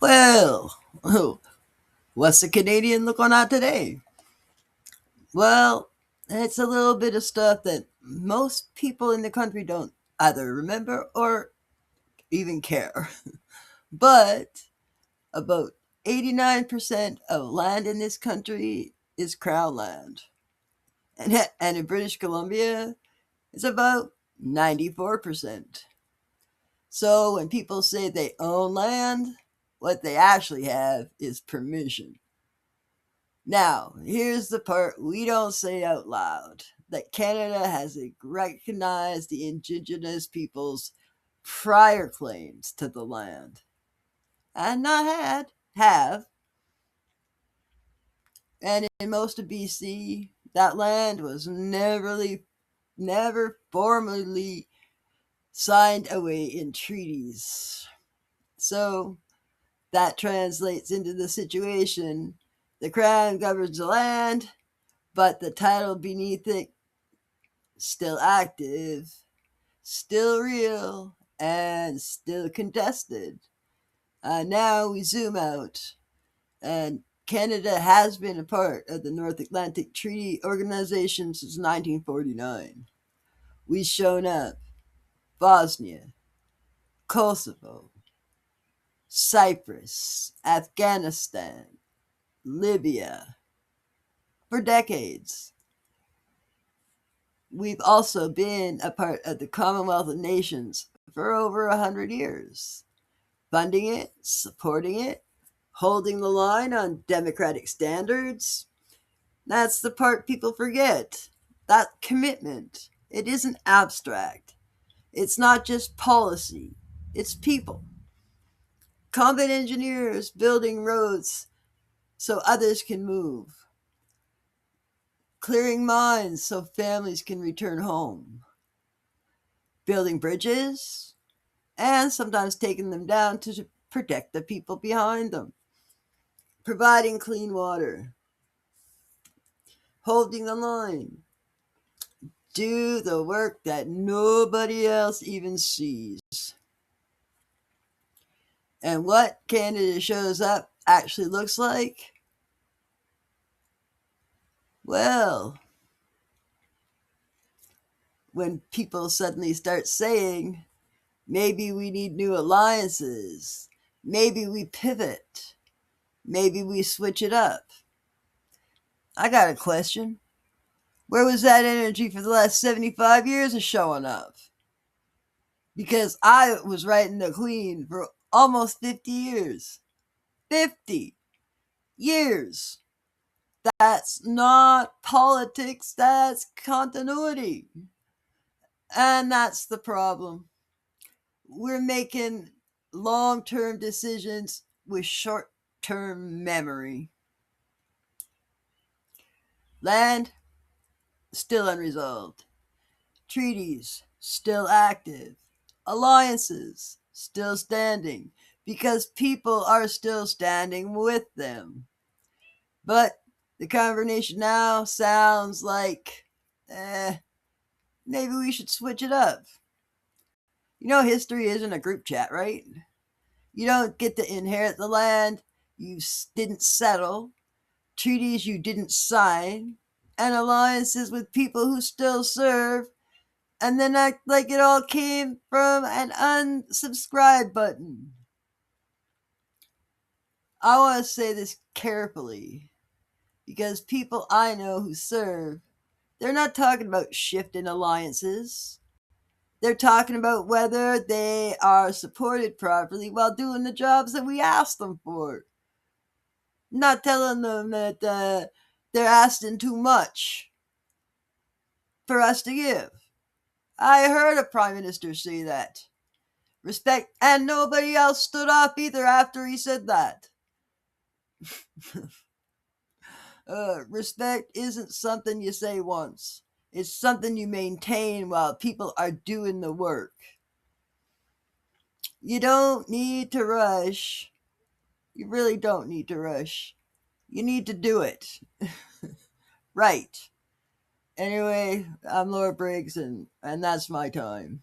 Well, what's the Canadian look on at today? Well, it's a little bit of stuff that most people in the country don't either remember or even care. But about 89% of land in this country is crown land. And in British Columbia, it's about 94%. So when people say they own land, what they actually have is permission. Now, here's the part we don't say out loud that Canada has recognized the Indigenous peoples' prior claims to the land. And not had, have. And in most of BC, that land was never formally signed away in treaties. So that translates into the situation the Crown governs the land, but the title beneath it still active, still real, and still contested. Now we zoom out, and Canada has been a part of the North Atlantic Treaty Organization since 1949. We've shown up Bosnia, Kosovo, Cyprus, Afghanistan, Libya for decades. We've also been a part of the Commonwealth of Nations for over 100 years, funding it, supporting it, holding the line on democratic standards. That's the part people forget. That commitment. It isn't abstract. It's not just policy. It's people. Combat engineers building roads so others can move. Clearing mines so families can return home. Building bridges and sometimes taking them down to protect the people behind them. Providing clean water. Holding the line. Do the work that nobody else even sees. And what Canada shows up actually looks like? Well, when people suddenly start saying, maybe we need new alliances, maybe we pivot, maybe we switch it up. I got a question. Where was that energy for the last 75 years of showing up? Because I was writing the Queen for almost 50 years. 50 years. That's not politics, that's continuity. And that's the problem. We're making long term decisions with short term memory. Land, still unresolved. Treaties, still active. Alliances, still standing. Because people are still standing with them. But the conversation now sounds like, maybe we should switch it up. You know, history isn't a group chat, right? You don't get to inherit the land you didn't settle, treaties you didn't sign, and alliances with people who still serve, and then act like it all came from an unsubscribe button. I want to say this carefully because people I know who serve, they're not talking about shifting alliances. They're talking about whether they are supported properly while doing the jobs that we ask them for. Not telling them that they're asking too much for us to give. I heard a prime minister say that. Respect, and nobody else stood up either after he said that. Respect isn't something you say once. It's something you maintain while people are doing the work. You don't need to rush. You really don't need to rush. You need to do it. Right. Anyway, I'm Laura Briggs, and that's my time.